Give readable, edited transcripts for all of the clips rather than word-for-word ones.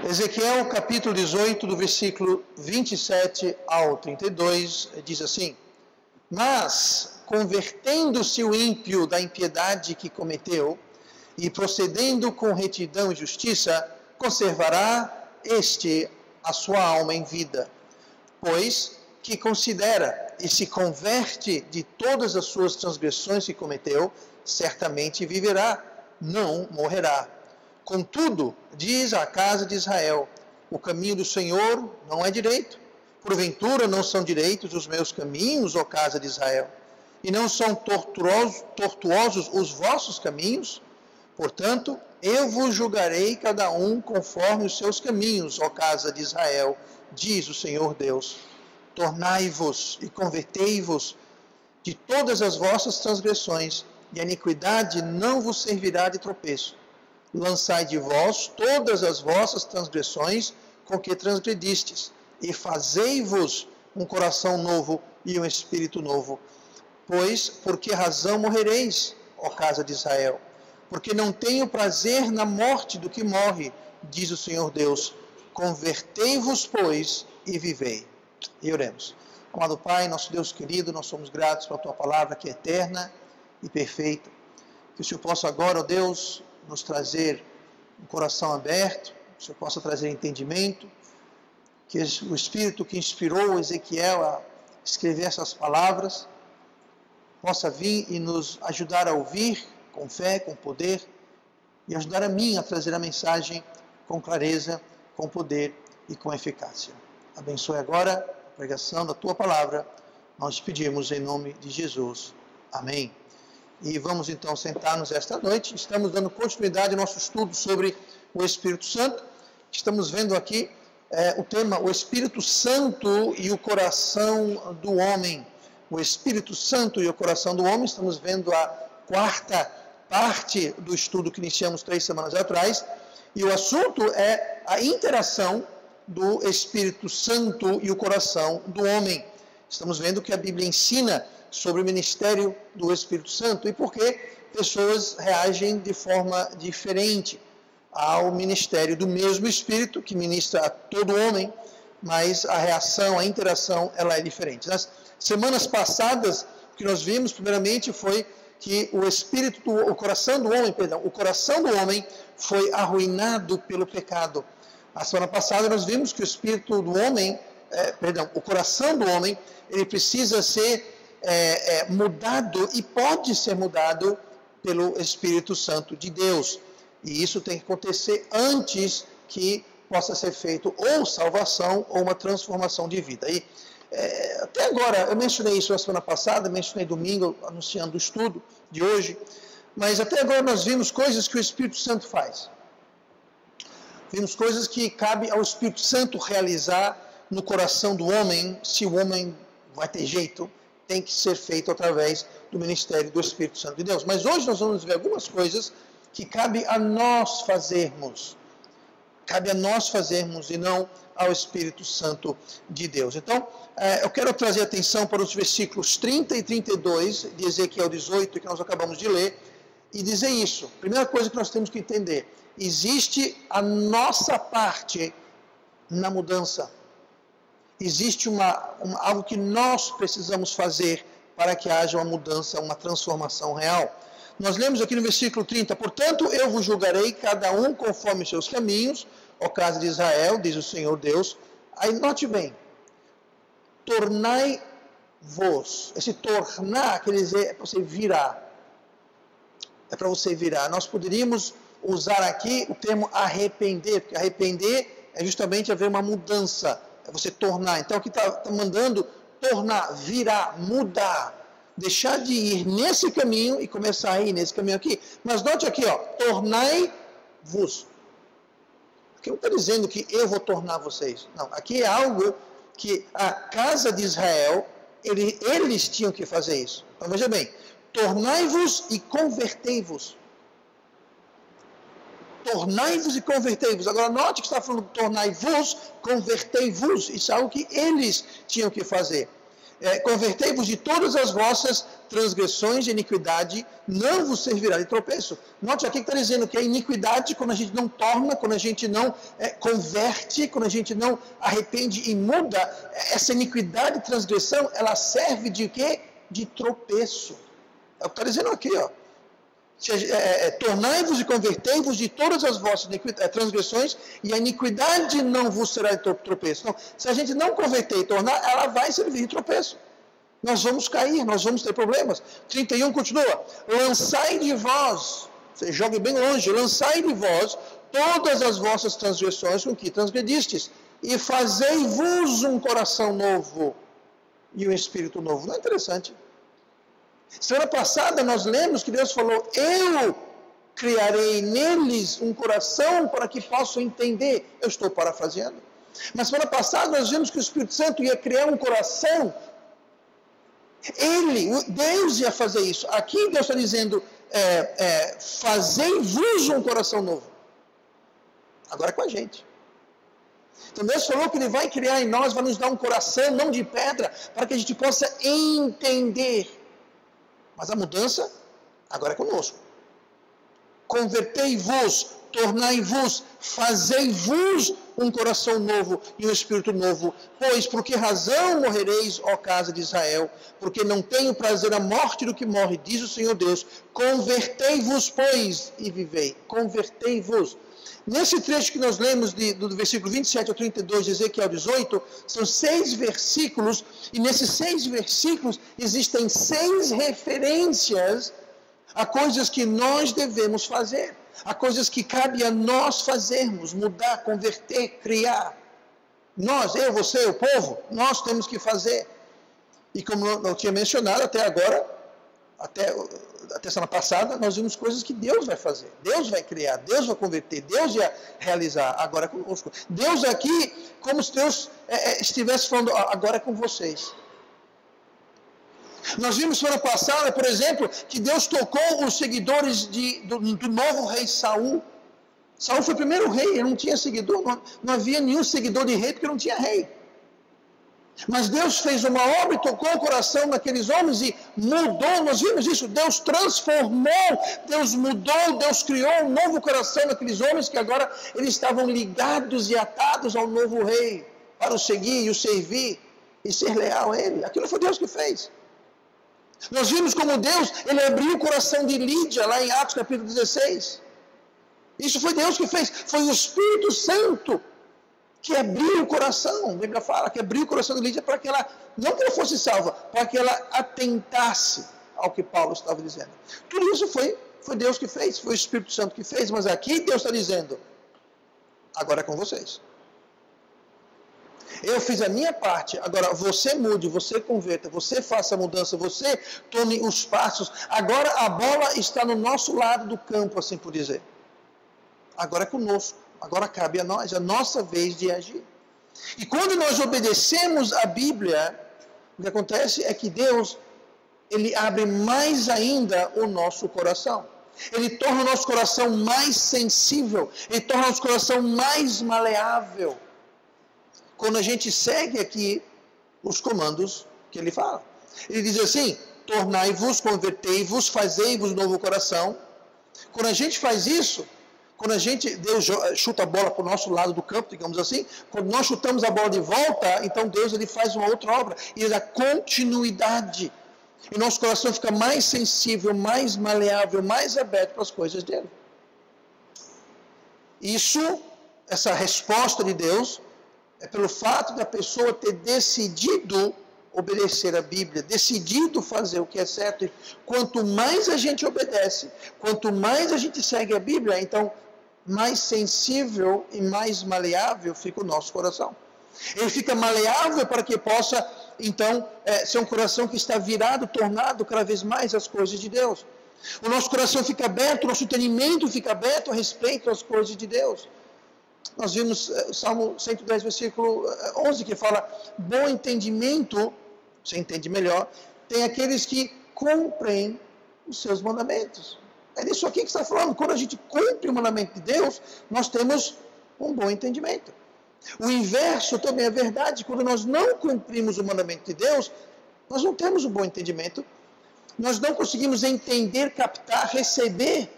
Ezequiel capítulo 18, do versículo 27 ao 32, diz assim: Mas, convertendo-se o ímpio da impiedade que cometeu, e procedendo com retidão e justiça, conservará este a sua alma em vida. Pois que considera e se converte de todas as suas transgressões que cometeu, certamente viverá, não morrerá. Contudo, diz a casa de Israel: o caminho do Senhor não é direito. Porventura não são direitos os meus caminhos, ó casa de Israel? E não são tortuosos os vossos caminhos? Portanto, eu vos julgarei cada um conforme os seus caminhos, ó casa de Israel, diz o Senhor Deus. Tornai-vos e convertei-vos de todas as vossas transgressões, e a iniquidade não vos servirá de tropeço. Lançai de vós todas as vossas transgressões com que transgredistes, e fazei-vos um coração novo e um espírito novo. Pois, por que razão morrereis, ó casa de Israel? Porque não tenho prazer na morte do que morre, diz o Senhor Deus. Convertei-vos, pois, e vivei. E oremos. Amado Pai, nosso Deus querido, nós somos gratos pela Tua palavra que é eterna e perfeita. Que o Senhor possa agora, ó Deus, nos trazer um coração aberto, que o Senhor possa trazer entendimento, que o Espírito que inspirou Ezequiel a escrever essas palavras possa vir e nos ajudar a ouvir com fé, com poder, e ajudar a mim a trazer a mensagem com clareza, com poder e com eficácia. Abençoe agora a pregação da Tua palavra, nós pedimos em nome de Jesus. Amém. E vamos então sentar-nos esta noite. Estamos dando continuidade ao nosso estudo sobre o Espírito Santo. Estamos vendo aqui o tema, o Espírito Santo e o coração do homem. O Espírito Santo e o coração do homem. Estamos vendo a quarta parte do estudo que iniciamos 3 semanas atrás. E o assunto é a interação do Espírito Santo e o coração do homem. Estamos vendo que a Bíblia ensina sobre o ministério do Espírito Santo e por que pessoas reagem de forma diferente ao ministério do mesmo Espírito, que ministra a todo homem, mas a reação, a interação, ela é diferente. Nas semanas passadas, o que nós vimos, primeiramente, foi que o coração do homem foi arruinado pelo pecado. A semana passada nós vimos que o coração do homem, ele precisa ser mudado e pode ser mudado pelo Espírito Santo de Deus. E isso tem que acontecer antes que possa ser feito ou salvação ou uma transformação de vida. E até agora, eu mencionei isso na semana passada, mencionei domingo, anunciando o estudo de hoje, mas até agora nós vimos coisas que o Espírito Santo faz. Vimos coisas que cabe ao Espírito Santo realizar no coração do homem, se o homem vai ter jeito, tem que ser feito através do ministério do Espírito Santo de Deus. Mas hoje nós vamos ver algumas coisas que cabe a nós fazermos. Cabe a nós fazermos e não ao Espírito Santo de Deus. Então, eu quero trazer atenção para os versículos 30 e 32 de Ezequiel 18, que nós acabamos de ler, e dizer isso. Primeira coisa que nós temos que entender: existe a nossa parte na mudança. Existe algo que nós precisamos fazer para que haja uma mudança, uma transformação real. Nós lemos aqui no versículo 30, portanto, eu vos julgarei cada um conforme os seus caminhos, ó casa de Israel, diz o Senhor Deus. Aí note bem, tornai-vos. Esse tornar, quer dizer, é para você virar. É para você virar. Nós poderíamos usar aqui o termo arrepender, porque arrepender é justamente haver uma mudança. É você tornar. Então aqui está mandando tornar, virar, mudar. Deixar de ir nesse caminho e começar a ir nesse caminho aqui. Mas note aqui, tornai-vos. Aqui não está dizendo que eu vou tornar vocês. Não, aqui é algo que a casa de Israel, eles tinham que fazer isso. Então veja bem, tornai-vos e convertei-vos. Tornai-vos e convertei-vos. Agora note que está falando tornai-vos, convertei-vos. Isso é algo que eles tinham que fazer. convertei-vos de todas as vossas transgressões de iniquidade, não vos servirá de tropeço. Note aqui que está dizendo que a iniquidade, quando a gente não torna, quando a gente não converte, quando a gente não arrepende e muda, essa iniquidade e transgressão, ela serve de quê? De tropeço. É o que está dizendo aqui, ó. Tornai-vos e convertei-vos de todas as vossas transgressões, e a iniquidade não vos será de tropeço. Então, se a gente não converter e tornar, ela vai servir de tropeço. Nós vamos cair, nós vamos ter problemas. 31 continua: lançai de vós, você jogue bem longe, lançai de vós todas as vossas transgressões com que transgredistes, e fazei-vos um coração novo e um espírito novo. Não é interessante? Semana passada nós lemos que Deus falou: eu criarei neles um coração para que possam entender. Eu estou parafraseando. Mas semana passada nós vimos que o Espírito Santo ia criar um coração. Deus ia fazer isso. Aqui Deus está dizendo: fazei-vos um coração novo. Agora é com a gente. Então Deus falou que Ele vai criar em nós, vai nos dar um coração não de pedra, para que a gente possa entender. Mas a mudança agora é conosco. Convertei-vos, tornai-vos, fazei-vos um coração novo e um espírito novo. Pois por que razão morrereis, ó casa de Israel? Porque não tenho prazer a morte do que morre, diz o Senhor Deus. Convertei-vos, pois, e vivei. Convertei-vos. Nesse trecho que nós lemos do versículo 27 ao 32 de Ezequiel 18, são 6 versículos, e nesses 6 versículos existem 6 referências a coisas que nós devemos fazer, a coisas que cabe a nós fazermos, mudar, converter, criar. Nós, eu, você, o povo, nós temos que fazer. E como eu tinha mencionado até agora, até semana passada, nós vimos coisas que Deus vai fazer, Deus vai criar, Deus vai converter, Deus vai realizar, agora é conosco. Deus aqui, como se Deus estivesse falando, agora é com vocês. Nós vimos semana passada, por exemplo, que Deus tocou os seguidores do novo rei Saul. Saul foi o primeiro rei, ele não tinha seguidor, não havia nenhum seguidor de rei, porque não tinha rei. Mas Deus fez uma obra e tocou o coração daqueles homens e mudou, nós vimos isso, Deus transformou, Deus mudou, Deus criou um novo coração naqueles homens que agora eles estavam ligados e atados ao novo rei, para o seguir e o servir e ser leal a ele. Aquilo foi Deus que fez. Nós vimos como Deus, ele abriu o coração de Lídia, lá em Atos capítulo 16. Isso foi Deus que fez, foi o Espírito Santo que abriu o coração, a Bíblia fala, que abriu o coração de Lídia para que ela, não que ela fosse salva, para que ela atentasse ao que Paulo estava dizendo. Tudo isso foi Deus que fez, foi o Espírito Santo que fez, mas aqui Deus está dizendo, agora é com vocês. Eu fiz a minha parte, agora você mude, você converta, você faça a mudança, você tome os passos. Agora a bola está no nosso lado do campo, assim por dizer. Agora é conosco, agora cabe a nós, a nossa vez de agir. E quando nós obedecemos a Bíblia, o que acontece é que Deus, Ele abre mais ainda o nosso coração. Ele torna o nosso coração mais sensível, Ele torna o nosso coração mais maleável. Quando a gente segue aqui os comandos que ele fala. Ele diz assim, tornai-vos, convertei-vos, fazei-vos novo coração. Quando a gente faz isso, quando Deus chuta a bola para o nosso lado do campo, digamos assim, quando nós chutamos a bola de volta, então Deus ele faz uma outra obra, e ele dá continuidade. E nosso coração fica mais sensível, mais maleável, mais aberto para as coisas dele. Isso, essa resposta de Deus, é pelo fato da pessoa ter decidido obedecer a Bíblia, decidido fazer o que é certo. E quanto mais a gente obedece, quanto mais a gente segue a Bíblia, então mais sensível e mais maleável fica o nosso coração. Ele fica maleável para que possa, então, ser um coração que está virado, tornado cada vez mais às coisas de Deus. O nosso coração fica aberto, o nosso entendimento fica aberto a respeito às coisas de Deus. Nós vimos Salmo 110, versículo 11, que fala, bom entendimento, você entende melhor, tem aqueles que cumprem os seus mandamentos. É disso aqui que está falando. Quando a gente cumpre o mandamento de Deus, nós temos um bom entendimento. O inverso também é verdade. Quando nós não cumprimos o mandamento de Deus, Nós não temos um bom entendimento. Nós não conseguimos entender, captar, receber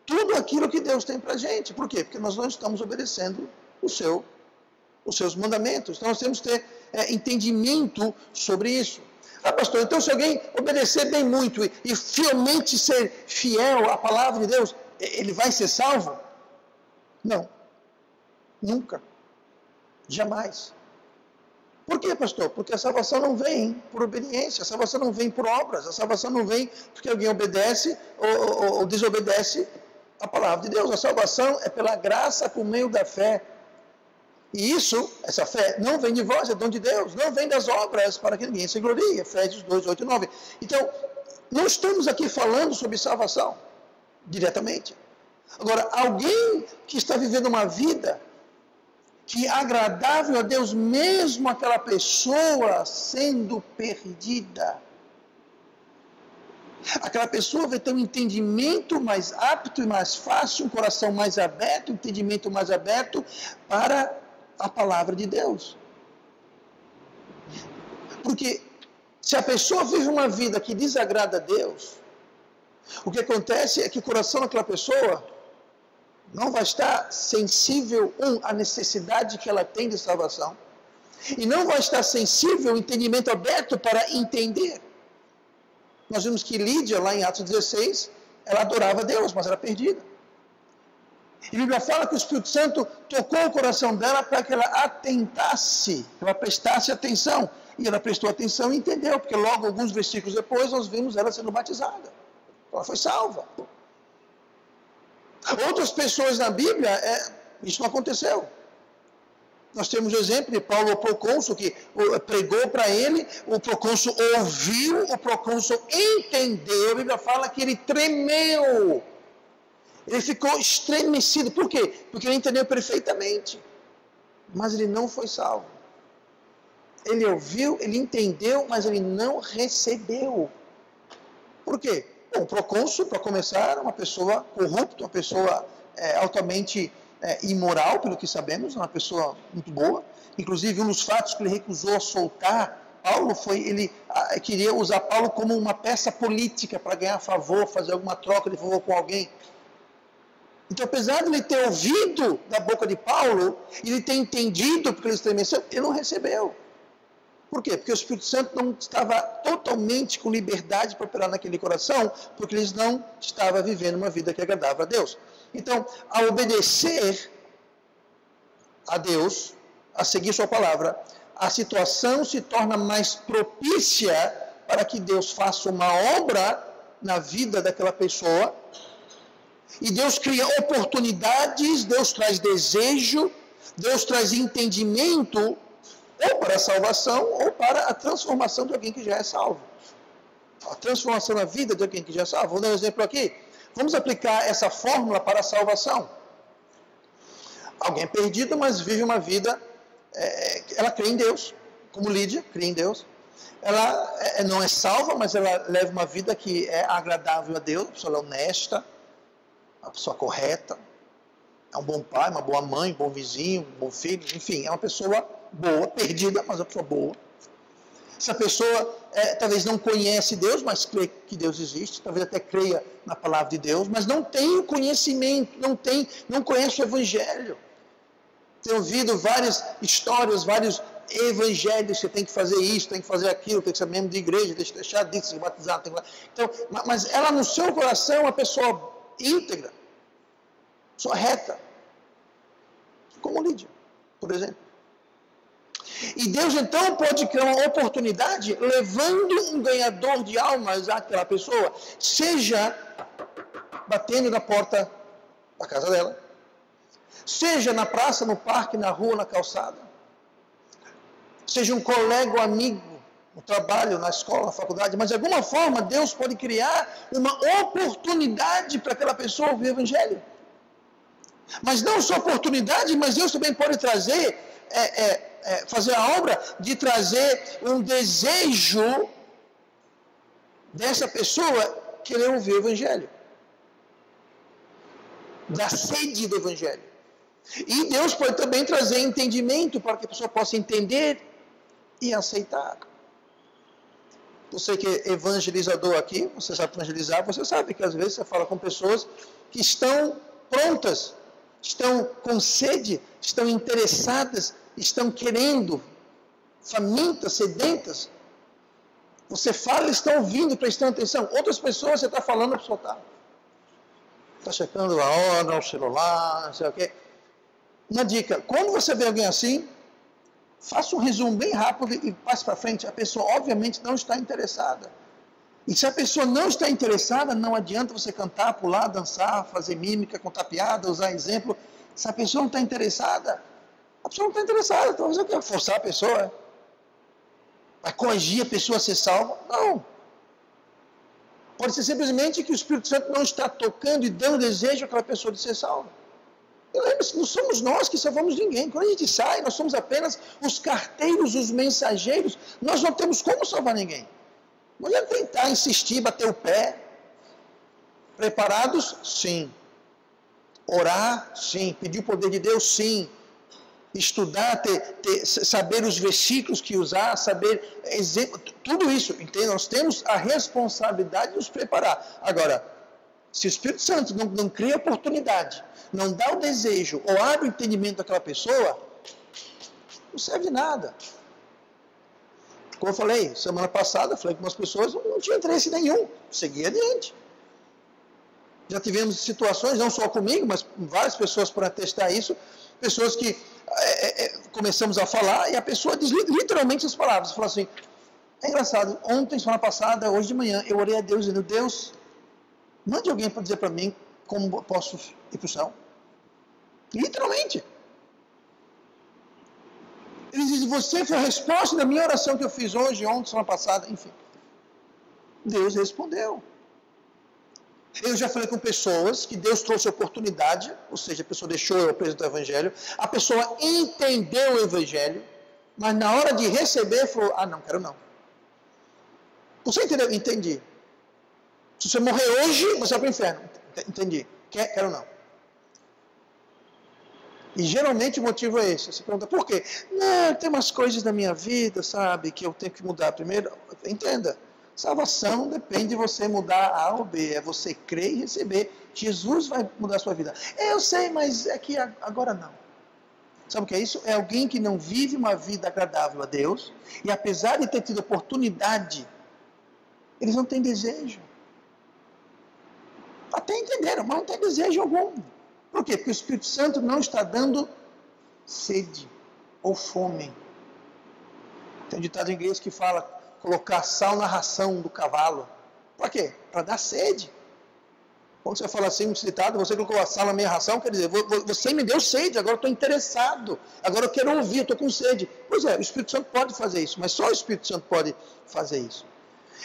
tudo aquilo que Deus tem para a gente. Por quê? Porque nós não estamos obedecendo os seus mandamentos. Então nós temos que ter entendimento sobre isso. Ah, pastor, então se alguém obedecer bem muito e fielmente ser fiel à palavra de Deus, ele vai ser salvo? Não. Nunca. Jamais. Por quê, pastor? Porque a salvação não vem por obediência, a salvação não vem por obras, a salvação não vem porque alguém obedece ou desobedece a palavra de Deus. A salvação é pela graça por meio da fé. E essa fé, não vem de vós, é dom de Deus, não vem das obras para que ninguém se glorie. Efésios 2, 8 e 9. Então, não estamos aqui falando sobre salvação, diretamente. Agora, alguém que está vivendo uma vida que é agradável a Deus, mesmo aquela pessoa sendo perdida, aquela pessoa vai ter um entendimento mais apto e mais fácil, um coração mais aberto, um entendimento mais aberto para a palavra de Deus. Porque se a pessoa vive uma vida que desagrada a Deus, o que acontece é que o coração daquela pessoa não vai estar sensível à necessidade que ela tem de salvação, e não vai estar sensível, entendimento aberto para entender. Nós vimos que Lídia, lá em Atos 16, ela adorava a Deus, mas era perdida. E a Bíblia fala que o Espírito Santo tocou o coração dela para que ela atentasse, ela prestasse atenção. E ela prestou atenção e entendeu, porque logo, alguns versículos depois, nós vimos ela sendo batizada. Ela foi salva. Outras pessoas na Bíblia, isso não aconteceu. Nós temos o exemplo de Paulo, o procônsul, que pregou para ele, o procônsul ouviu, o procônsul entendeu. A Bíblia fala que ele tremeu. Ele ficou estremecido. Por quê? Porque ele entendeu perfeitamente. Mas ele não foi salvo. Ele ouviu, ele entendeu, mas ele não recebeu. Por quê? Bom, o procônsul, para começar, uma pessoa corrupta, uma pessoa altamente imoral, pelo que sabemos, uma pessoa muito boa. Inclusive, um dos fatos que ele recusou a soltar Paulo foi, ele queria usar Paulo como uma peça política para ganhar favor, fazer alguma troca de favor com alguém. Então, apesar de ele ter ouvido da boca de Paulo, ele ter entendido porque ele estremeceu, ele não recebeu. Por quê? Porque o Espírito Santo não estava totalmente com liberdade para operar naquele coração, porque eles não estavam vivendo uma vida que agradava a Deus. Então, ao obedecer a Deus, a seguir sua palavra, a situação se torna mais propícia para que Deus faça uma obra na vida daquela pessoa. E Deus cria oportunidades, Deus traz desejo, Deus traz entendimento, ou para a salvação, ou para a transformação de alguém que já é salvo. A transformação na vida de alguém que já é salvo. Vou dar um exemplo aqui. Vamos aplicar essa fórmula para a salvação. Alguém é perdido, mas vive uma vida, ela crê em Deus, como Lídia, crê em Deus. Ela não é salva, mas ela leva uma vida que é agradável a Deus, uma pessoa honesta, uma pessoa correta, é um bom pai, uma boa mãe, um bom vizinho, um bom filho, enfim, é uma pessoa boa, perdida, mas uma pessoa boa. Essa pessoa talvez não conhece Deus, mas crê que Deus existe, talvez até creia na palavra de Deus, mas não tem o conhecimento, não conhece o Evangelho. Tem ouvido várias histórias, vários evangelhos, você tem que fazer isso, tem que fazer aquilo, tem que ser membro de igreja, tem que deixar disso, se batizar, tem que... Então, mas ela no seu coração é uma pessoa íntegra, pessoa reta, como Lídia, por exemplo. E Deus então pode criar uma oportunidade levando um ganhador de almas àquela pessoa, seja batendo na porta da casa dela, seja na praça, no parque, na rua, na calçada, seja um colega ou amigo no trabalho, na escola, na faculdade, mas de alguma forma Deus pode criar uma oportunidade para aquela pessoa ouvir o Evangelho. Mas não só oportunidade, mas Deus também pode trazer, fazer a obra de trazer um desejo dessa pessoa querer ouvir o Evangelho. Da sede do Evangelho. E Deus pode também trazer entendimento para que a pessoa possa entender e aceitar. Você que é evangelizador aqui, você sabe evangelizar, você sabe que às vezes você fala com pessoas que estão prontas, estão com sede, estão interessadas, estão querendo, famintas, sedentas. Você fala, eles estão ouvindo, prestando atenção. Outras pessoas, você está falando, a pessoa está checando a hora, o celular, não sei o quê. Uma dica, quando você vê alguém assim, faça um resumo bem rápido e passe para frente. A pessoa, obviamente, não está interessada. E se a pessoa não está interessada, não adianta você cantar, pular, dançar, fazer mímica, contar piada, usar exemplo. Se a pessoa não está interessada, a pessoa não está interessada. Então você quer forçar a pessoa? Vai coagir a pessoa a ser salva? Não. Pode ser simplesmente que o Espírito Santo não está tocando e dando desejo àquela pessoa de ser salva. E lembre-se, não somos nós que salvamos ninguém. Quando a gente sai, nós somos apenas os carteiros, os mensageiros. Nós não temos como salvar ninguém. Não adianta tentar insistir, bater o pé. Preparados? Sim. Orar? Sim. Pedir o poder de Deus? Sim. Estudar, saber os versículos que usar, saber exemplo, tudo isso, entende? Nós temos a responsabilidade de nos preparar. Agora, se o Espírito Santo não cria oportunidade, não dá o desejo ou abre o entendimento daquela pessoa, não serve de nada. Como eu falei, semana passada, falei com umas pessoas, não tinha interesse nenhum, seguia adiante. Já tivemos situações, não só comigo, mas várias pessoas para atestar isso, pessoas que começamos a falar e a pessoa diz literalmente as palavras, fala assim, é engraçado, ontem, semana passada, hoje de manhã, eu orei a Deus dizendo, Deus, mande alguém para dizer para mim como posso ir para o céu. Literalmente. Ele diz, você foi a resposta da minha oração que eu fiz hoje, ontem, semana passada, enfim. Deus respondeu. Eu já falei com pessoas que Deus trouxe oportunidade, ou seja, a pessoa deixou eu apresentar o Evangelho, a pessoa entendeu o Evangelho, mas na hora de receber, falou, não, quero não. Você entendeu? Entendi. Se você morrer hoje, você vai para o inferno. Entendi. Quero não. E geralmente o motivo é esse. Você pergunta, por quê? Não, tem umas coisas na minha vida, sabe, que eu tenho que mudar primeiro. Entenda. Salvação depende de você mudar A ou B. É você crer e receber. Jesus vai mudar a sua vida. Eu sei, mas é que agora não. Sabe o que é isso? É alguém que não vive uma vida agradável a Deus. E apesar de ter tido oportunidade, eles não têm desejo. Até entenderam, mas não tem desejo algum. Por quê? Porque o Espírito Santo não está dando sede ou fome. Tem um ditado em inglês que fala colocar sal na ração do cavalo. Para quê? Para dar sede. Quando você fala assim, um ditado, você colocou a sal na minha ração, quer dizer, você me deu sede, agora eu estou interessado, agora eu quero ouvir, eu estou com sede. Pois é, o Espírito Santo pode fazer isso, mas só o Espírito Santo pode fazer isso.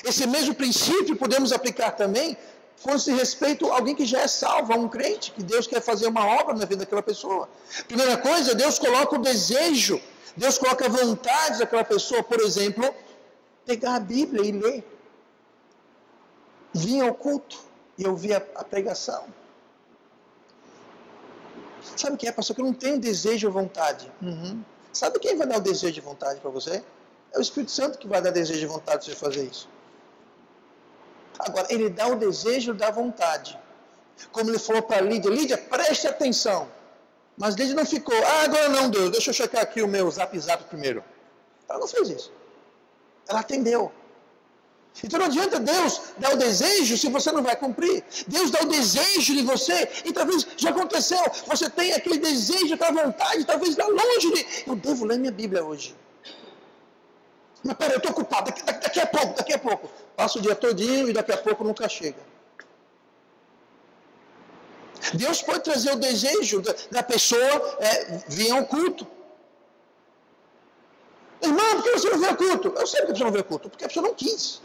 Esse mesmo princípio podemos aplicar também quando se respeita a alguém que já é salvo, a um crente, que Deus quer fazer uma obra na vida daquela pessoa. Primeira coisa, Deus coloca o desejo, Deus coloca a vontade daquela pessoa, por exemplo, pegar a Bíblia e ler. Vir ao culto e ouvir a pregação. Sabe o que é, pastor? Que eu não tenho desejo ou vontade. Sabe quem vai dar o desejo e vontade para você? É o Espírito Santo que vai dar desejo e vontade para você fazer isso. Agora, ele dá o desejo da vontade. Como ele falou para Lídia, Lídia, preste atenção. Mas Lídia não ficou, agora não, Deus, deixa eu checar aqui o meu zap primeiro. Ela não fez isso. Ela atendeu. Então não adianta Deus dar o desejo se você não vai cumprir. Deus dá o desejo de você e talvez já aconteceu. Você tem aquele desejo, aquela vontade, talvez lá longe de... Eu devo ler minha Bíblia hoje. Mas peraí, eu estou ocupado, daqui a pouco. Passa o dia todinho e daqui a pouco nunca chega. Deus pode trazer o desejo da pessoa vir ao culto. Irmão, por que você não vê o culto? Eu sei porque a pessoa não vê o culto, porque a pessoa não quis.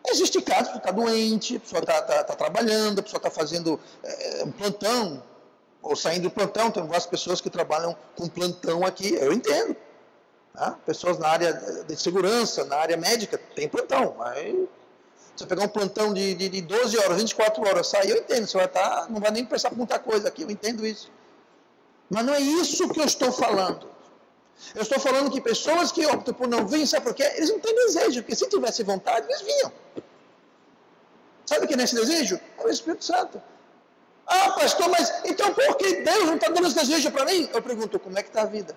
Existe casos, a pessoa está doente, a pessoa está trabalhando, a pessoa está fazendo um plantão, ou saindo do plantão, tem várias pessoas que trabalham com plantão aqui, eu entendo. Tá? Pessoas na área de segurança, na área médica, tem plantão. Aí, você pegar um plantão de 12 horas, 24 horas, sair, eu entendo, você vai estar, não vai nem pensar por muita coisa aqui, eu entendo isso. Mas não é isso que eu estou falando. Eu estou falando que pessoas que optam por não vir, sabe por quê? Eles não têm desejo, porque se tivesse vontade, eles vinham. Sabe o que é nesse desejo? É o Espírito Santo. Ah, pastor, mas então por que Deus não está dando esse desejo para mim? Eu pergunto, como é que está a vida?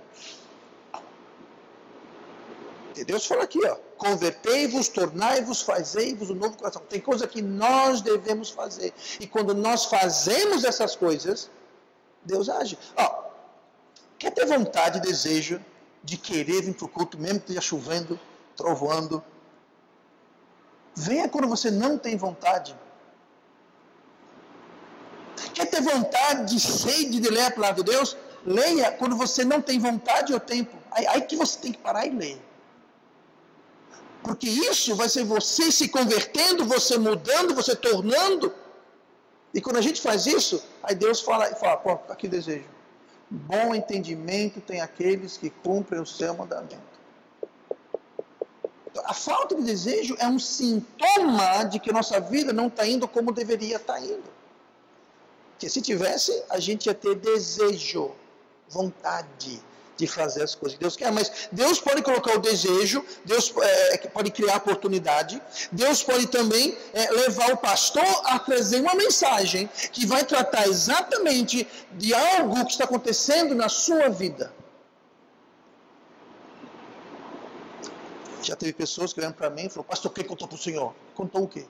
E Deus fala aqui, ó, convertei-vos, tornai-vos, fazei-vos um novo coração. Tem coisa que nós devemos fazer. E quando nós fazemos essas coisas, Deus age. Ó, quer ter vontade e desejo de querer vir para o culto, mesmo que esteja chovendo, trovoando? Venha quando você não tem vontade. Quer ter vontade de sede de ler a palavra de Deus? Leia quando você não tem vontade ou tempo. Aí que você tem que parar e ler. Porque isso vai ser você se convertendo, você mudando, você tornando. E quando a gente faz isso, aí Deus fala, pô, aqui desejo. Bom entendimento tem aqueles que cumprem o seu mandamento. A falta de desejo é um sintoma de que nossa vida não está indo como deveria estar indo. Porque se tivesse, a gente ia ter desejo, vontade de fazer as coisas que Deus quer. Mas Deus pode colocar o desejo, Deus pode criar oportunidade, Deus pode também levar o pastor a trazer uma mensagem que vai tratar exatamente de algo que está acontecendo na sua vida. Já teve pessoas que olham para mim e falaram, pastor, quem contou para o senhor? Contou o quê?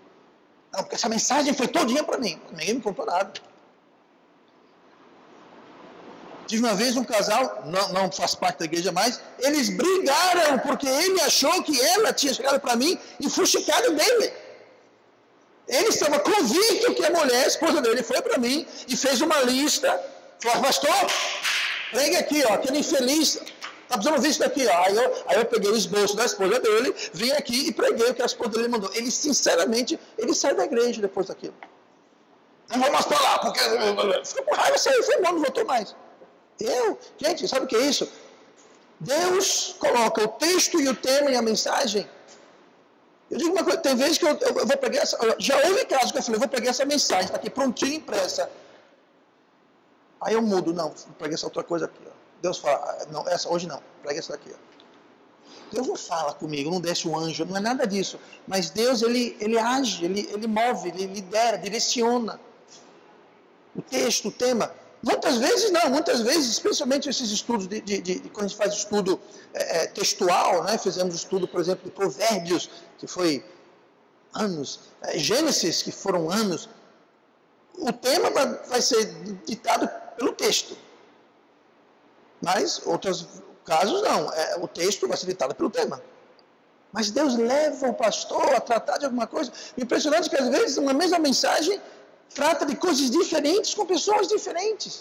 Não, porque essa mensagem foi todinha para mim. Ninguém me contou nada. Tive uma vez um casal, não faz parte da igreja mais, eles brigaram porque ele achou que ela tinha chegado para mim e fuxicado dele. Ele estava convicto que a mulher, a esposa dele, foi para mim e fez uma lista. Falou, pastor, pregue aqui, ó, aquele infeliz, está precisando ver isso daqui. Ó. Aí eu peguei o esboço da esposa dele, vim aqui e preguei o que a esposa dele mandou. Ele, sinceramente, ele sai da igreja depois daquilo. Não vou mais para lá, porque ficou com raiva, saiu, foi embora, não voltou mais. Gente, sabe o que é isso? Deus coloca o texto e o tema e a mensagem. Eu digo uma coisa, tem vezes que eu vou pegar essa, já houve casos que eu falei, vou pegar essa mensagem, está aqui prontinha, impressa. Aí eu mudo, não, vou pegar essa outra coisa aqui. Ó. Deus fala, não, essa hoje não, pega essa daqui. Ó. Deus não fala comigo, não desce um anjo, não é nada disso. Mas Deus, ele age, ele move, ele lidera, direciona. O texto, o tema. Muitas vezes, especialmente esses estudos, quando a gente faz estudo textual, né? Fizemos estudo, por exemplo, de Provérbios, que foi anos, Gênesis, que foram anos, o tema vai ser ditado pelo texto. Mas, outros casos não, o texto vai ser ditado pelo tema. Mas Deus leva o pastor a tratar de alguma coisa. Impressionante que às vezes uma mesma mensagem trata de coisas diferentes com pessoas diferentes.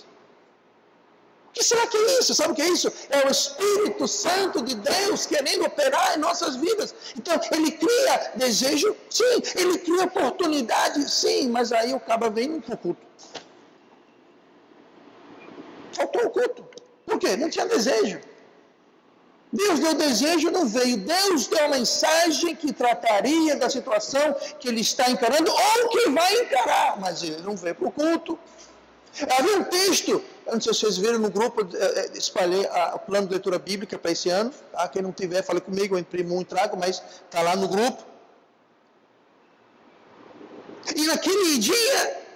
O que será que é isso? Sabe o que é isso? É o Espírito Santo de Deus querendo operar em nossas vidas. Então, ele cria desejo, sim. Ele cria oportunidade, sim. Mas aí o caba vem para o culto. Faltou o culto. Por quê? Não tinha desejo. Deus deu desejo, não veio. Deus deu a mensagem que trataria da situação que ele está encarando ou que vai encarar, mas ele não veio para o culto. Havia um texto, eu não sei se vocês viram no grupo, espalhei o plano de leitura bíblica para esse ano. Tá? Quem não tiver, fale comigo, eu imprimo um e trago, mas está lá no grupo. E naquele dia,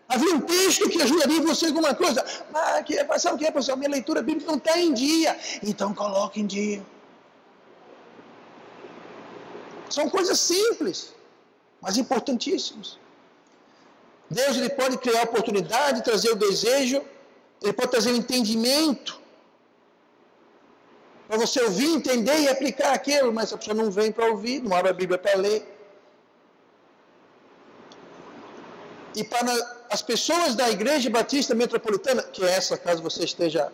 havia um texto que ajudaria você em alguma coisa. Sabe o que é, pessoal? Minha leitura bíblica não está em dia. Então coloque em dia. São coisas simples, mas importantíssimas. Deus ele pode criar oportunidade, trazer o desejo, ele pode trazer o entendimento. Para você ouvir, entender e aplicar aquilo, mas a pessoa não vem para ouvir, não abre a Bíblia para ler. E para as pessoas da Igreja Batista Metropolitana, que é essa, caso você esteja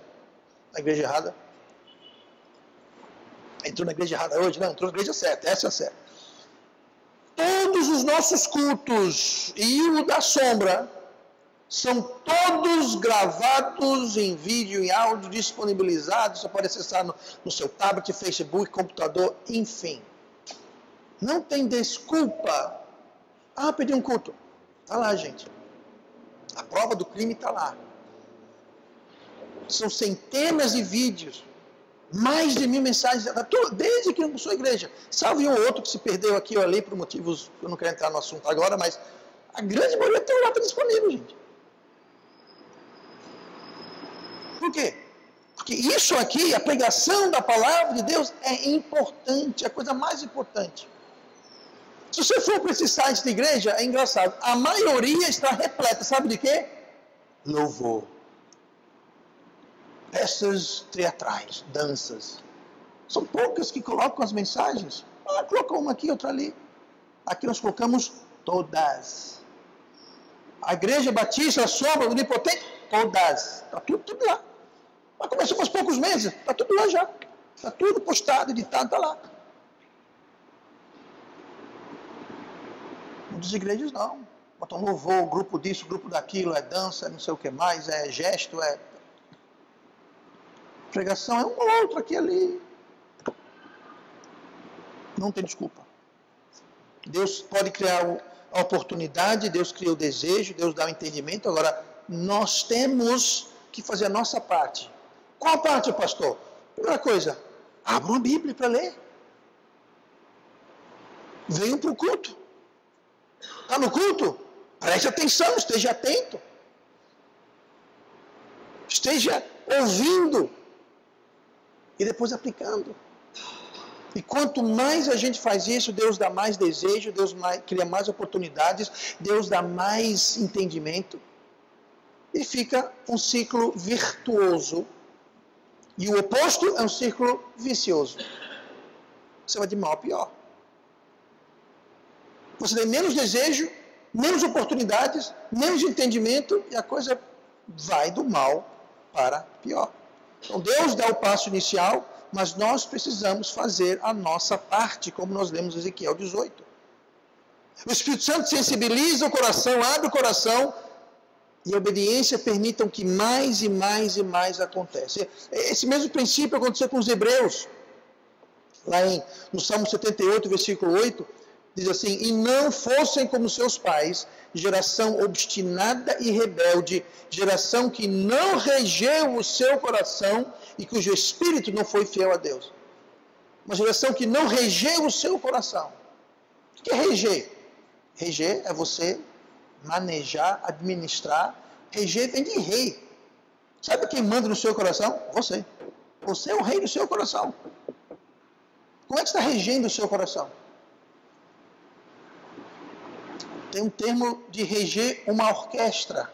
na igreja errada. Entrou na igreja errada hoje? Não, entrou na igreja certa, essa é a certa. Todos os nossos cultos e o da sombra são todos gravados em vídeo, em áudio, disponibilizados. Você pode acessar no seu tablet, Facebook, computador, enfim. Não tem desculpa. Pedi um culto. Está lá, gente. A prova do crime está lá. São centenas de vídeos. Mais de 1000 mensagens, desde que começou a igreja. Salve um ou outro que se perdeu aqui ou ali por motivos, eu não quero entrar no assunto agora, mas a grande maioria tem lá, está disponível, gente. Por quê? Porque isso aqui, a pregação da palavra de Deus é importante, é a coisa mais importante. Se você for para esse site de igreja, é engraçado, a maioria está repleta, sabe de quê? Louvor. Peças teatrais, danças. São poucas que colocam as mensagens. Colocam uma aqui, outra ali. Aqui nós colocamos todas. A Igreja Batista, a Sombra do Onipotente, todas. Está tudo lá. Mas começou faz poucos meses, está tudo lá já. Está tudo postado, editado, está lá. Muitas igrejas não. Botam louvor, grupo disso, grupo daquilo, é dança, é não sei o que mais, é gesto, é... Pregação é um ou outro aqui e ali. Não tem desculpa. Deus pode criar a oportunidade, Deus cria o desejo, Deus dá o entendimento. Agora, nós temos que fazer a nossa parte. Qual parte, pastor? Primeira coisa, abra uma Bíblia para ler. Venham para o culto. Está no culto? Preste atenção, esteja atento. Esteja ouvindo. E depois aplicando. E quanto mais a gente faz isso, Deus dá mais desejo, Deus cria mais oportunidades, Deus dá mais entendimento. E fica um ciclo virtuoso. E o oposto é um ciclo vicioso. Você vai de mal a pior. Você tem menos desejo, menos oportunidades, menos entendimento, e a coisa vai do mal para pior. Então Deus dá o passo inicial, mas nós precisamos fazer a nossa parte, como nós lemos em Ezequiel 18. O Espírito Santo sensibiliza o coração, abre o coração, e a obediência permitam que mais e mais e mais aconteça. Esse mesmo princípio aconteceu com os hebreus. Lá no Salmo 78, versículo 8, diz assim: e não fossem como seus pais, geração obstinada e rebelde, geração que não regeu o seu coração e cujo espírito não foi fiel a Deus. Uma geração que não regeu o seu coração. O que é reger? Reger é você manejar, administrar. Reger vem de rei. Sabe quem manda no seu coração? Você. Você é o rei do seu coração. Como é que está regendo o seu coração? Tem um termo de reger uma orquestra.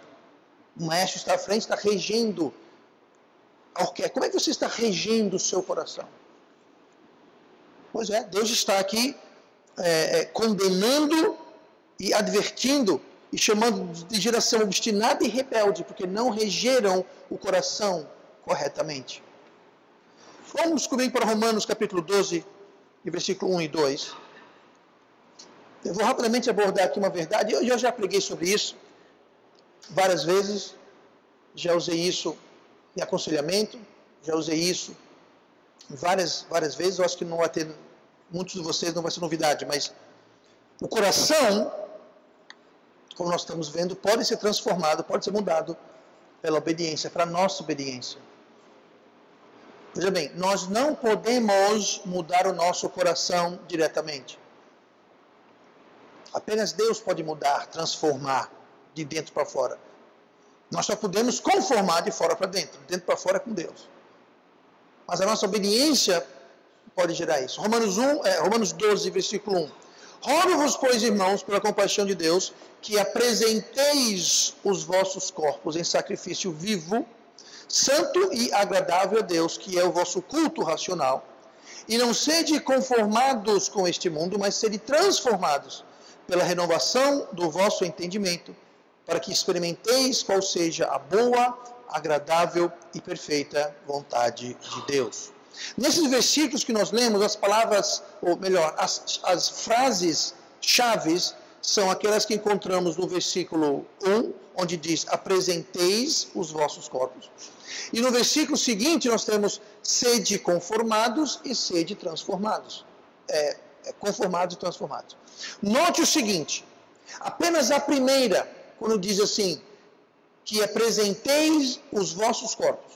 O maestro está à frente, está regendo a orquestra. Como é que você está regendo o seu coração? Pois é, Deus está aqui condenando e advertindo e chamando de geração obstinada e rebelde, porque não regeram o coração corretamente. Vamos comigo para Romanos capítulo 12, versículo 1 e 2. Eu vou rapidamente abordar aqui uma verdade. Eu já preguei sobre isso várias vezes. Já usei isso em aconselhamento. Já usei isso várias vezes. Eu acho que não vai ter, muitos de vocês não vai ser novidade, mas o coração, como nós estamos vendo, pode ser transformado, pode ser mudado pela obediência, para a nossa obediência. Veja bem, nós não podemos mudar o nosso coração diretamente. Apenas Deus pode mudar, transformar de dentro para fora. Nós só podemos conformar de fora para dentro. De dentro para fora é com Deus. Mas a nossa obediência pode gerar isso. Romanos 12, versículo 1. Rogo-vos, pois, irmãos, pela compaixão de Deus, que apresenteis os vossos corpos em sacrifício vivo, santo e agradável a Deus, que é o vosso culto racional. E não sede conformados com este mundo, mas sede transformados pela renovação do vosso entendimento, para que experimenteis qual seja a boa, agradável e perfeita vontade de Deus. Nesses versículos que nós lemos, as palavras, ou melhor, as frases chaves são aquelas que encontramos no versículo 1, onde diz: apresenteis os vossos corpos. E no versículo seguinte nós temos: sede conformados e sede transformados. Conformados e transformados. Note o seguinte: apenas a primeira, quando diz assim, que apresenteis os vossos corpos,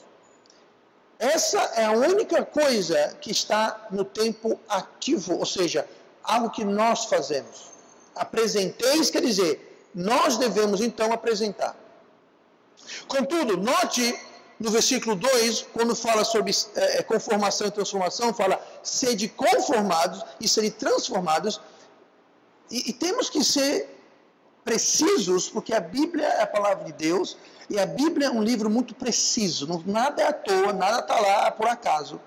Essa é a única coisa que está no tempo ativo, ou seja, algo que nós fazemos. Apresenteis quer dizer, nós devemos então apresentar. Contudo, note no versículo 2, quando fala sobre conformação e transformação, fala sede conformados e sede transformados. E temos que ser precisos, porque a Bíblia é a palavra de Deus, e a Bíblia é um livro muito preciso, nada é à toa, nada está lá por acaso.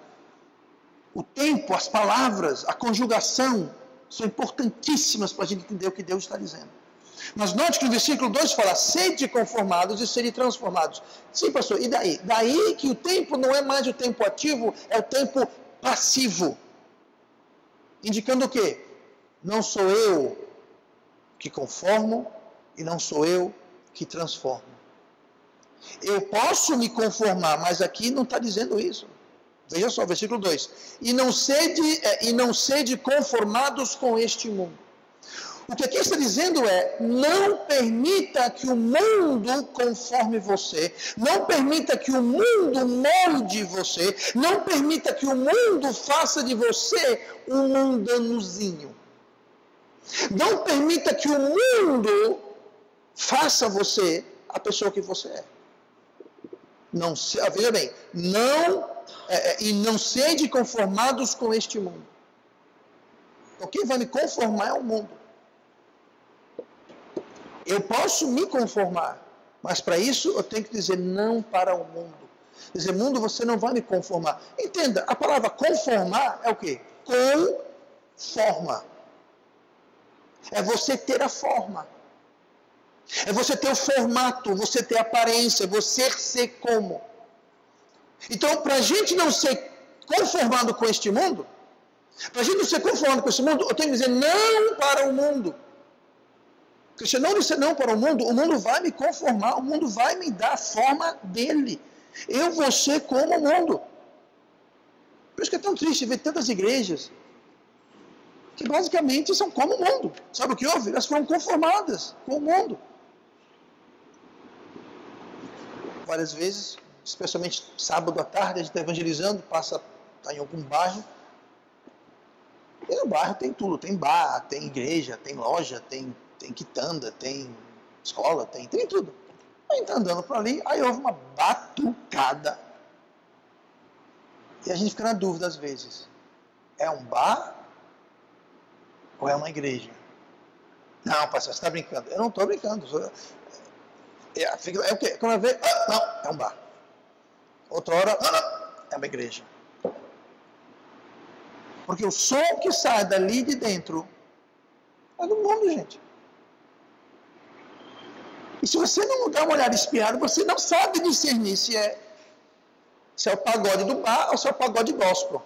O tempo, as palavras, a conjugação são importantíssimas para a gente entender o que Deus está dizendo. Mas note que no versículo 2 fala, sede conformados e sede transformados. Sim, pastor, e daí? Daí que o tempo não é mais o tempo ativo, é o tempo passivo. Indicando o quê? Não sou eu que conformo e não sou eu que transformo. Eu posso me conformar, mas aqui não está dizendo isso. Veja só, versículo 2. E não sede conformados com este mundo. O que aqui está dizendo é, não permita que o mundo conforme você, não permita que o mundo molde você, não permita que o mundo faça de você um mundanozinho. Não permita que o mundo faça você a pessoa que você é. Não, veja bem, não sede conformados com este mundo. Então, quem vai me conformar é o mundo. Eu posso me conformar, mas para isso eu tenho que dizer não para o mundo. Dizer, mundo, você não vai me conformar. Entenda, a palavra conformar é o quê? Conforma. É você ter a forma. É você ter o formato, você ter a aparência, você ser como. Então, para a gente não ser conformado com este mundo, para a gente não ser conformado com este mundo, eu tenho que dizer não para o mundo. Porque se eu não disser não para o mundo vai me conformar, o mundo vai me dar a forma dele. Eu vou ser como o mundo. Por isso que é tão triste ver tantas igrejas que basicamente são como o mundo. Sabe o que houve? Elas foram conformadas com o mundo. Várias vezes, especialmente sábado à tarde, a gente está evangelizando, está em algum bairro. E no bairro tem tudo, tem bar, tem igreja, tem loja, tem quitanda, tem escola, tem tudo. A gente está andando por ali, aí houve uma batucada. E a gente fica na dúvida às vezes. É um bar ou é uma igreja? Não, pastor, você está brincando. Eu não estou brincando. É o quê? Quando eu vejo, não, é um bar. Outra hora, não, é uma igreja. Porque o som que sai dali de dentro é do mundo, gente. E se você não dá uma olhada espiada, você não sabe discernir se é o pagode do bar ou se é o pagode gospel.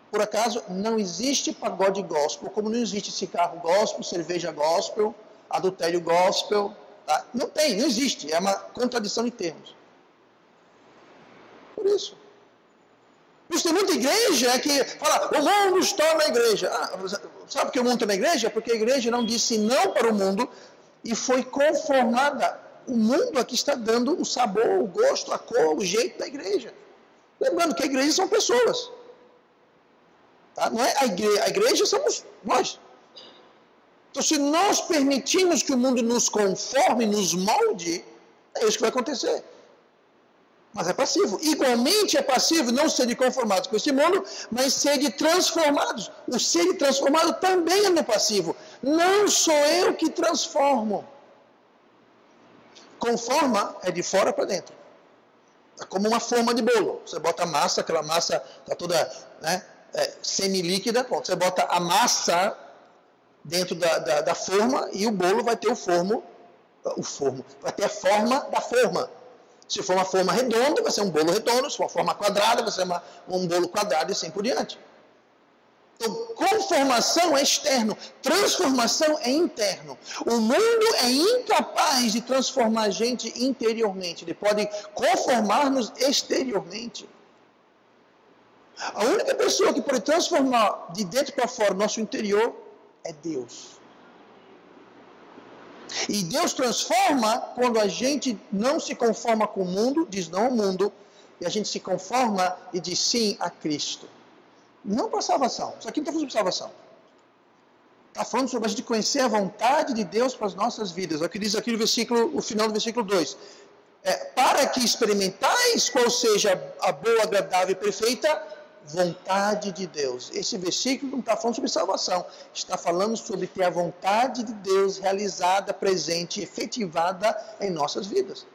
Por acaso, não existe pagode gospel, como não existe cigarro gospel, cerveja gospel, adultério gospel. Tá? Não existe. É uma contradição de termos. Por isso. Mas tem muita igreja que fala, o mundo está na igreja. Sabe por que o mundo está na igreja? Porque a igreja não disse não para o mundo e foi conformada. O mundo aqui está dando o sabor, o gosto, a cor, o jeito da igreja. Lembrando que a igreja são pessoas. Tá? Não é a igreja somos nós. Então, se nós permitirmos que o mundo nos conforme, nos molde, é isso que vai acontecer. Mas é passivo. Igualmente é passivo não ser de conformados com esse mundo, mas ser de transformados. O ser de transformado também é no passivo. Não sou eu que transformo. Conforma é de fora para dentro. É como uma forma de bolo. Você bota a massa, aquela massa está toda semi-líquida. Você bota a massa dentro da forma e o bolo vai ter vai ter a forma da forma. Se for uma forma redonda, vai ser um bolo redondo. Se for uma forma quadrada, vai ser um bolo quadrado e assim por diante. Então, conformação é externo, transformação é interno. O mundo é incapaz de transformar a gente interiormente. Ele pode conformar-nos exteriormente. A única pessoa que pode transformar de dentro para fora o nosso interior é Deus. E Deus transforma quando a gente não se conforma com o mundo, diz não ao mundo, e a gente se conforma e diz sim a Cristo. Não para a salvação. Isso aqui não está falando sobre salvação. Está falando sobre a gente conhecer a vontade de Deus para as nossas vidas. É o que diz aqui o final do versículo 2. Para que experimentais qual seja a boa, agradável e perfeita vontade de Deus. Esse versículo não está falando sobre salvação. Está falando sobre ter a vontade de Deus realizada, presente, efetivada em nossas vidas.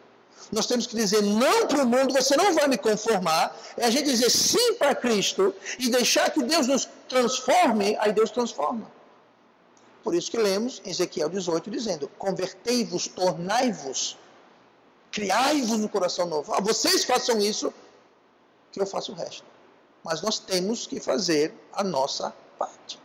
Nós temos que dizer não para o mundo, você não vai me conformar. É a gente dizer sim para Cristo e deixar que Deus nos transforme, aí Deus transforma. Por isso que lemos em Ezequiel 18 dizendo, convertei-vos, tornai-vos, criai-vos no coração novo. Vocês façam isso, que eu faço o resto. Mas nós temos que fazer a nossa parte.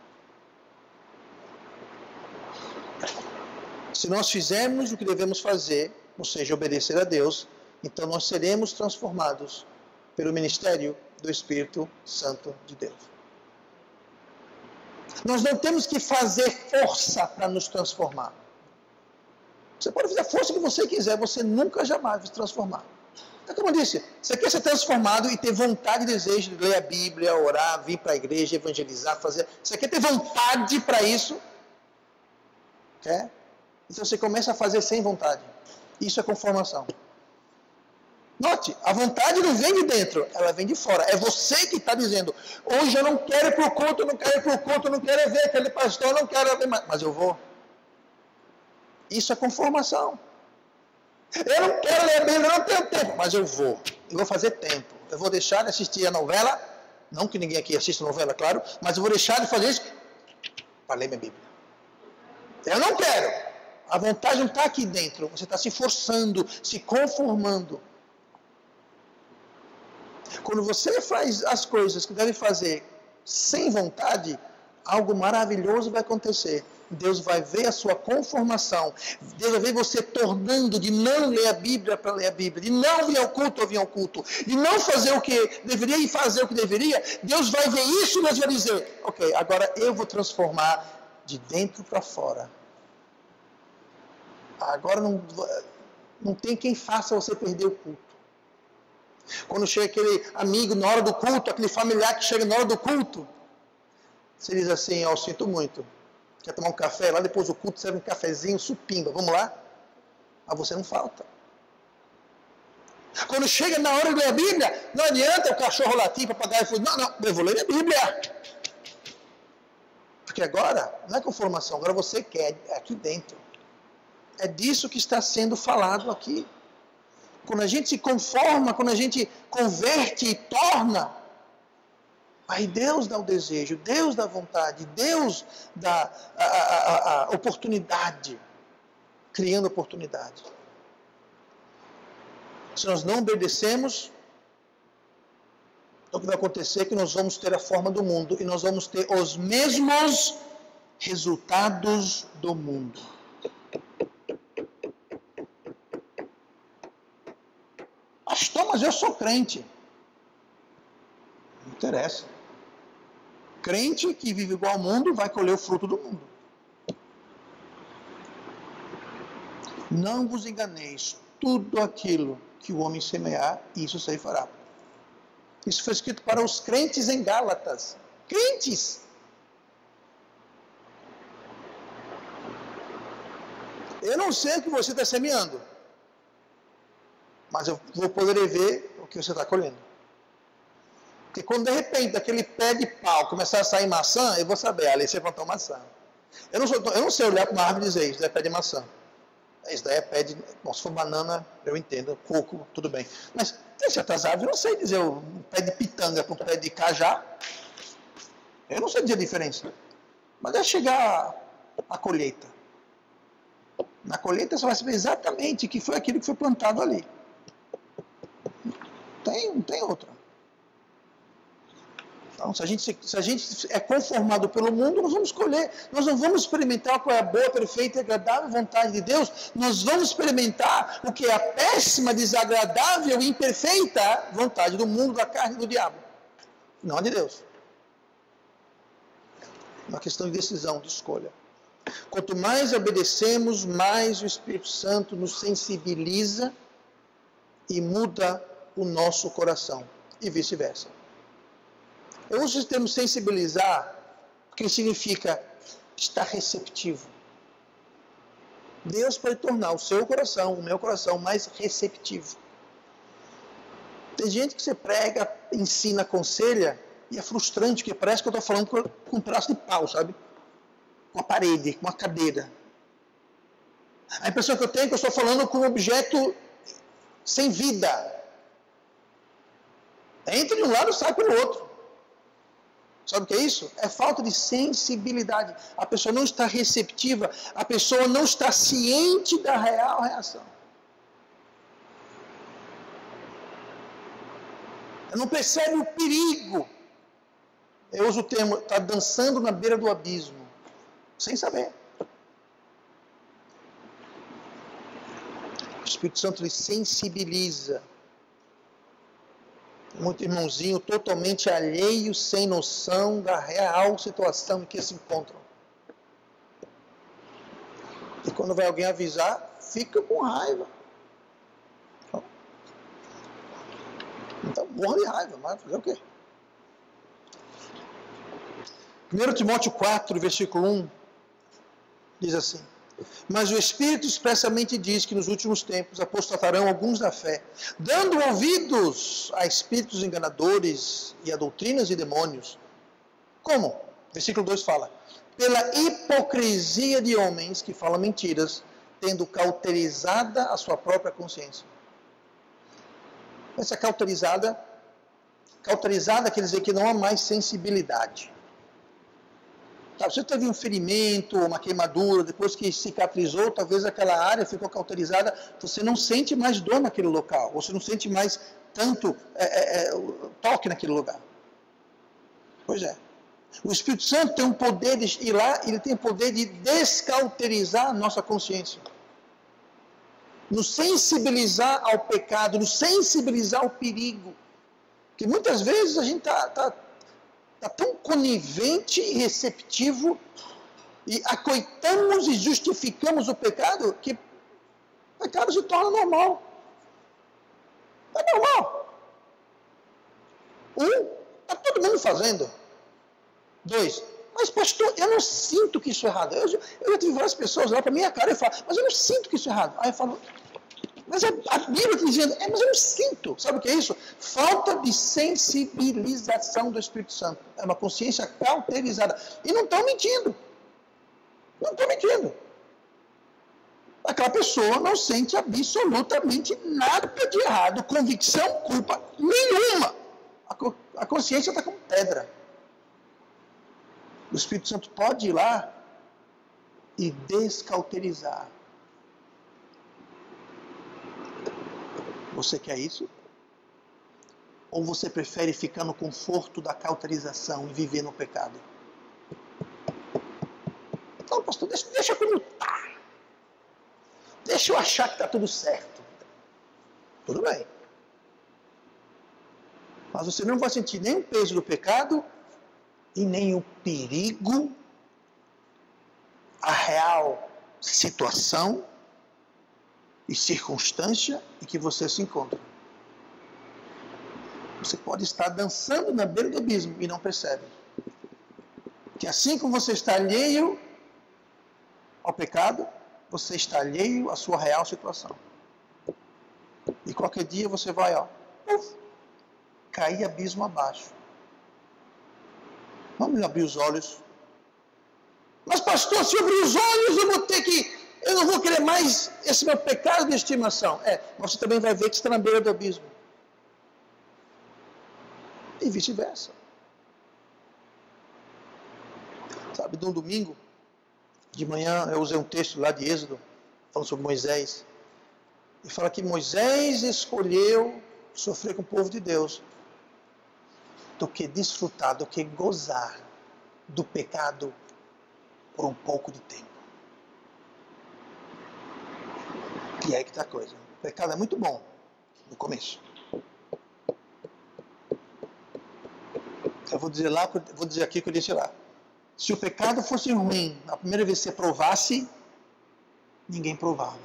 Se nós fizermos o que devemos fazer, ou seja, obedecer a Deus, então nós seremos transformados pelo ministério do Espírito Santo de Deus. Nós não temos que fazer força para nos transformar. Você pode fazer a força que você quiser, você nunca jamais vai se transformar. É como eu disse, você quer ser transformado e ter vontade e desejo de ler a Bíblia, orar, vir para a igreja, evangelizar, fazer... Você quer ter vontade para isso? Quer? Então você começa a fazer sem vontade. Isso é conformação. Note, a vontade não vem de dentro, ela vem de fora. É você que está dizendo, hoje eu não quero ir para o culto, eu não quero ir para o culto, eu não quero ver aquele pastor, eu não quero ver mais, mas eu vou. Isso é conformação. Eu não quero ler a Bíblia, eu não tenho tempo, mas eu vou. Eu vou fazer tempo. Eu vou deixar de assistir a novela, não que ninguém aqui assista novela, claro, mas eu vou deixar de fazer isso para ler minha Bíblia. Eu não quero. A vontade não está aqui dentro. Você está se forçando, se conformando. Quando você faz as coisas que deve fazer sem vontade, algo maravilhoso vai acontecer. Deus vai ver a sua conformação. Deus vai ver você tornando de não ler a Bíblia para ler a Bíblia, de não vir ao culto ou vir ao culto, de não fazer o que deveria e fazer o que deveria. Deus vai ver isso e Deus vai dizer, ok, agora eu vou transformar de dentro para fora. Agora não tem quem faça você perder o culto. Quando chega aquele amigo na hora do culto, aquele familiar que chega na hora do culto, você diz assim, eu sinto muito. Quer tomar um café? Lá depois do culto serve um cafezinho, supimba. Vamos lá? Mas você não falta. Quando chega na hora de ler a Bíblia, não adianta o cachorro latir, papagaio fugir. Não, eu vou ler a Bíblia. Porque agora, não é conformação, agora você quer, é aqui dentro. É disso que está sendo falado aqui. Quando a gente se conforma, quando a gente converte e torna, aí Deus dá o desejo, Deus dá a vontade, Deus dá a oportunidade, criando oportunidade. Se nós não obedecemos, o que vai acontecer é que nós vamos ter a forma do mundo e nós vamos ter os mesmos resultados do mundo. Pastor, mas eu sou crente. Não interessa. Crente que vive igual ao mundo vai colher o fruto do mundo. Não vos enganeis, tudo aquilo que o homem semear, isso se fará. Isso foi escrito para os crentes em Gálatas. Crentes! Eu não sei o que você está semeando, mas eu vou poder ver o que você está colhendo. Porque quando de repente aquele pé de pau começar a sair maçã, eu vou saber, ali você plantou maçã. Eu não sei olhar para uma árvore e dizer, isso daí é pé de maçã. Isso daí é pé de... Bom, se for banana, eu entendo, coco, tudo bem. Mas tem certas árvores, eu não sei dizer um pé de pitanga para um pé de cajá. Eu não sei dizer a diferença. Mas é chegar a colheita. Na colheita você vai saber exatamente que foi aquilo que foi plantado ali. Não tem outra. Então, se a gente é conformado pelo mundo, nós vamos escolher. Nós não vamos experimentar qual é a boa, perfeita e agradável vontade de Deus. Nós vamos experimentar o que é a péssima, desagradável e imperfeita vontade do mundo, da carne e do diabo. Não a de Deus. É uma questão de decisão, de escolha. Quanto mais obedecemos, mais o Espírito Santo nos sensibiliza e muda o nosso coração e vice-versa. Eu uso o termo sensibilizar porque significa estar receptivo. Deus pode tornar o seu coração, o meu coração, mais receptivo. Tem gente que você prega, ensina, aconselha, e é frustrante, porque parece que eu estou falando com um pedaço de pau, sabe? Com a parede, com a cadeira. A impressão que eu tenho é que eu estou falando com um objeto sem vida. Entra de um lado e sai pelo outro. Sabe o que é isso? É falta de sensibilidade. A pessoa não está receptiva, a pessoa não está ciente da real reação. Ela não percebe o perigo. Eu uso o termo, está dançando na beira do abismo, sem saber. O Espírito Santo lhe sensibiliza. Muito irmãozinho totalmente alheio, sem noção da real situação em que se encontram. E quando vai alguém avisar, fica com raiva. Então, morra de raiva, mas fazer o quê? 1 Timóteo 4, versículo 1, diz assim: mas o Espírito expressamente diz que nos últimos tempos apostatarão alguns da fé, dando ouvidos a espíritos enganadores e a doutrinas de demônios. Como? Versículo 2 fala: pela hipocrisia de homens que falam mentiras, tendo cauterizada a sua própria consciência. Essa cauterizada quer dizer que não há mais sensibilidade. Você teve um ferimento, uma queimadura, depois que cicatrizou, talvez aquela área ficou cauterizada, você não sente mais dor naquele local, você não sente mais tanto toque naquele lugar. Pois é. O Espírito Santo tem um poder de ir lá, ele tem o poder de descauterizar a nossa consciência. Nos sensibilizar ao pecado, nos sensibilizar ao perigo. Que muitas vezes a gente está tão conivente e receptivo e acoitamos e justificamos o pecado que o pecado se torna normal. É normal. Está todo mundo fazendo. 2, mas pastor, eu não sinto que isso é errado. Eu já tive várias pessoas lá para minha cara e falam, mas eu não sinto que isso é errado. Aí eu falo, mas a Bíblia está dizendo, mas eu não sinto. Sabe o que é isso? Falta de sensibilização do Espírito Santo. É uma consciência cauterizada. E não estão mentindo. Não estão mentindo. Aquela pessoa não sente absolutamente nada de errado, convicção, culpa nenhuma. A consciência está como pedra. O Espírito Santo pode ir lá e descauterizar. Você quer isso? Ou você prefere ficar no conforto da cauterização e viver no pecado? Não, pastor, deixa como está. Deixa eu achar que está tudo certo. Tudo bem. Mas você não vai sentir nem o peso do pecado e nem o perigo, a real situação e circunstância em que você se encontra. Você pode estar dançando na beira do abismo e não percebe. Que assim como você está alheio ao pecado, você está alheio à sua real situação. E qualquer dia você vai, cair abismo abaixo. Vamos abrir os olhos. Mas pastor, se eu abrir os olhos, eu não vou querer mais esse meu pecado de estimação. Você também vai ver que está na beira do abismo. E vice-versa. Sabe, de um domingo, de manhã, eu usei um texto lá de Êxodo, falando sobre Moisés. E fala que Moisés escolheu sofrer com o povo de Deus do que desfrutar, do que gozar do pecado por um pouco de tempo. E aí que está a coisa. O pecado é muito bom no começo. Eu vou dizer aqui o que eu disse lá. Se o pecado fosse ruim, a primeira vez que você provasse, ninguém provava.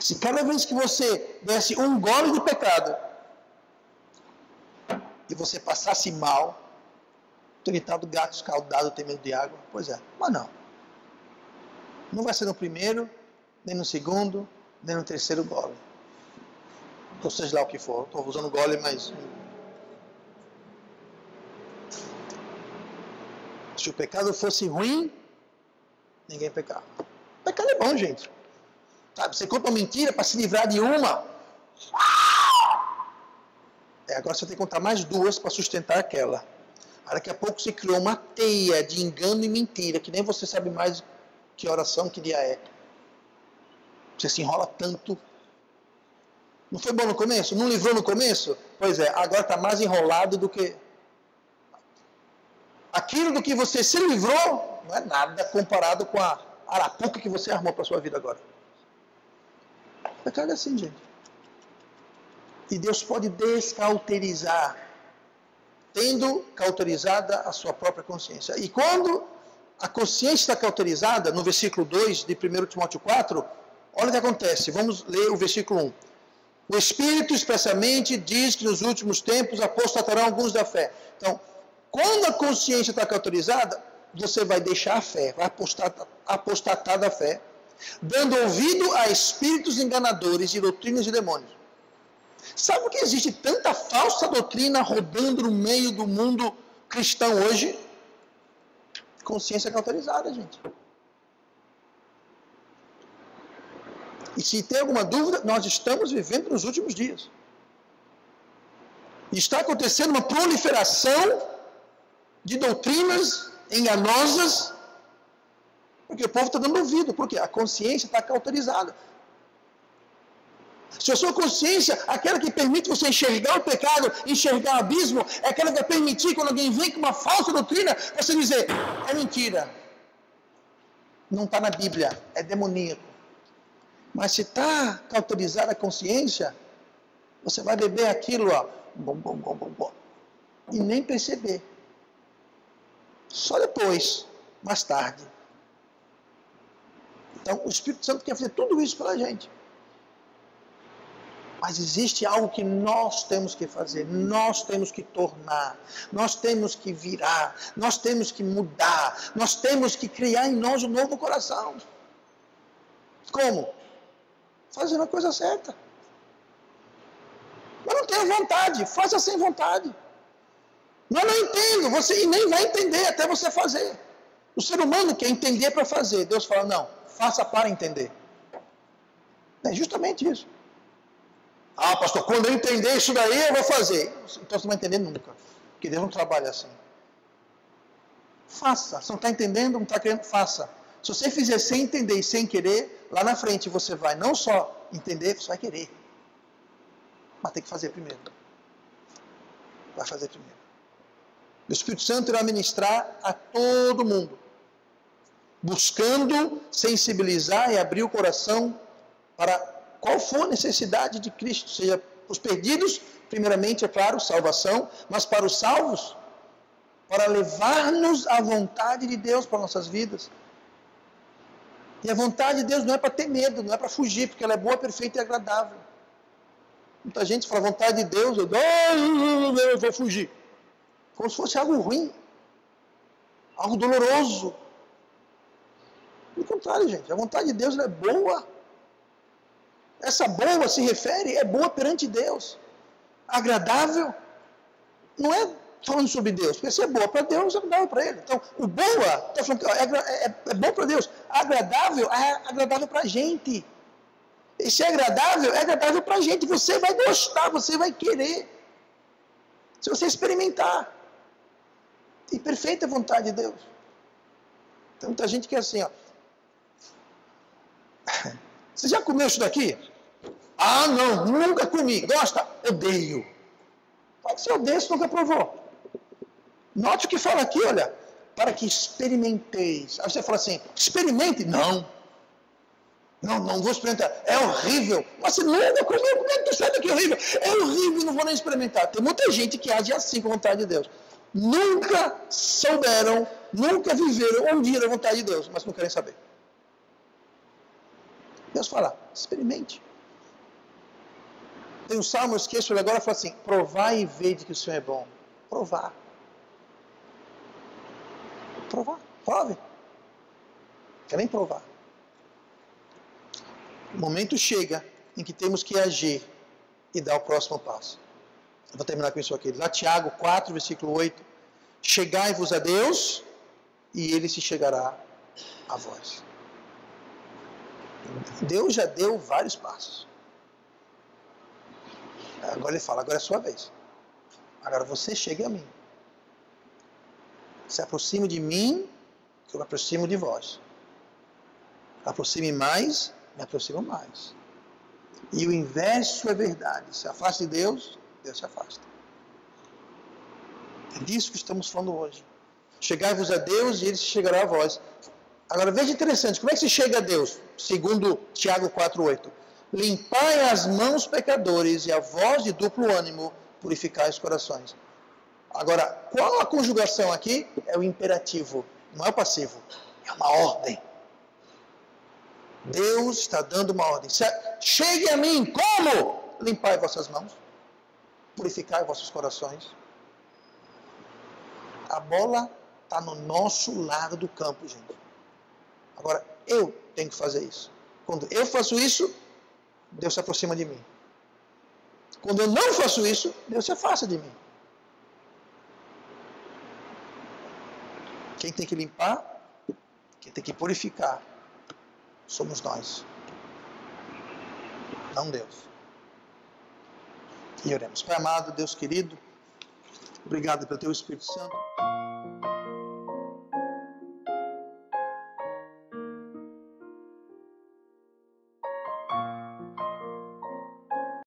Se cada vez que você desse um gole de pecado e você passasse mal, aquele tal do gato escaldado tem medo de água, pois é, mas não. Não vai ser no primeiro, nem no segundo, nem no terceiro gole. Ou seja lá o que for, estou usando gole, mas... Se o pecado fosse ruim, ninguém pecava. O pecado é bom, gente. Sabe, você conta uma mentira para se livrar de uma. Agora você tem que contar mais duas para sustentar aquela. Daqui a pouco você criou uma teia de engano e mentira, que nem você sabe mais que oração, que dia é. Você se enrola tanto. Não foi bom no começo? Não livrou no começo? Pois é, agora está mais enrolado do que... Aquilo do que você se livrou não é nada comparado com a arapuca que você armou para a sua vida agora. O pecado é assim, gente. E Deus pode descauterizar, tendo cauterizada a sua própria consciência. E quando a consciência está cauterizada, no versículo 2 de 1 Timóteo 4, olha o que acontece. Vamos ler o versículo 1. O Espírito expressamente diz que nos últimos tempos apostatarão alguns da fé. Então, quando a consciência está cauterizada, você vai deixar a fé, vai apostatar da fé, dando ouvido a espíritos enganadores e doutrinas de demônios. Sabe por que existe tanta falsa doutrina rodando no meio do mundo cristão hoje? Consciência cauterizada, gente. E se tem alguma dúvida, nós estamos vivendo nos últimos dias. Está acontecendo uma proliferação de doutrinas enganosas, porque o povo está dando ouvido, porque a consciência está cauterizada. Se a sua consciência, aquela que permite você enxergar o pecado, enxergar o abismo, é aquela que vai permitir, quando alguém vem com uma falsa doutrina, você dizer, é mentira, não está na Bíblia, é demoníaco. Mas se está cauterizada a consciência, você vai beber aquilo, ó, e nem perceber. Só depois, mais tarde. Então, o Espírito Santo quer fazer tudo isso pela gente. Mas existe algo que nós temos que fazer, nós temos que tornar, nós temos que virar, nós temos que mudar, nós temos que criar em nós um novo coração. Como? Fazendo a coisa certa. Mas não tenha vontade, faça sem vontade. Mas não entendo, você nem vai entender até você fazer. O ser humano quer entender para fazer. Deus fala, não, faça para entender. É justamente isso. Ah, pastor, quando eu entender isso daí, eu vou fazer. Então você não vai entender nunca. Porque Deus não trabalha assim. Faça. Você não está entendendo, não está querendo, faça. Se você fizer sem entender e sem querer, lá na frente você vai não só entender, você vai querer. Mas tem que fazer primeiro. Vai fazer primeiro. O Espírito Santo irá ministrar a todo mundo, buscando sensibilizar e abrir o coração para qual for a necessidade de Cristo, seja os perdidos, primeiramente, é claro, salvação, mas para os salvos, para levar-nos à vontade de Deus para nossas vidas. E a vontade de Deus não é para ter medo, não é para fugir, porque ela é boa, perfeita e agradável. Muita gente fala, a vontade de Deus, eu vou fugir. Como se fosse algo ruim, algo doloroso. Pelo contrário, gente, a vontade de Deus é boa. Essa boa se refere, é boa perante Deus. Agradável, não é falando sobre Deus, porque se é boa para Deus, é agradável para Ele. Então, o boa, está falando que é bom para Deus. Agradável, é agradável para a gente. E se é agradável para a gente. Você vai gostar, você vai querer. Se você experimentar. E perfeita vontade de Deus. Tem muita gente que é assim, ó. Você já comeu isso daqui? Ah, não, nunca comi. Gosta? Odeio. Fala que você odeia, você nunca provou. Note o que fala aqui, olha. Para que experimenteis. Aí você fala assim, experimente? Não. Não vou experimentar. É horrível. Mas você nunca comeu, como é que tu sabe que é horrível? É horrível, não vou nem experimentar. Tem muita gente que age assim com a vontade de Deus. Nunca souberam, nunca viveram um dia da vontade de Deus, mas não querem saber. Deus fala, experimente. Tem um salmo, eu esqueço ele agora, fala assim: provai e vede que o Senhor é bom. Provar. Provar. Prove. Quer nem provar. O momento chega em que temos que agir e dar o próximo passo. Eu vou terminar com isso aqui. Lá Tiago 4, versículo 8. Chegai-vos a Deus e Ele se chegará a vós. Deus já deu vários passos. Agora Ele fala, agora é a sua vez. Agora você chegue a mim. Se aproxime de mim, que eu me aproximo de vós. Aproxime mais, me aproximo mais. E o inverso é verdade. Se afaste de Deus, Deus se afasta. É disso que estamos falando hoje. Chegai-vos a Deus e Ele se chegará a vós. Agora veja interessante, como é que se chega a Deus? Segundo Tiago 4,8. Limpai as mãos pecadores e a voz de duplo ânimo purificai os corações. Agora, qual a conjugação aqui? É o imperativo, não é o passivo. É uma ordem. Deus está dando uma ordem. Chegue a mim, como? Limpai vossas mãos, purificai vossos corações. A bola está no nosso lado do campo, gente. Agora, eu tenho que fazer isso. Quando eu faço isso, Deus se aproxima de mim. Quando eu não faço isso, Deus se afasta de mim. Quem tem que limpar, quem tem que purificar, somos nós. Não Deus. E oremos. Pai amado, Deus querido, obrigado pelo Teu Espírito Santo.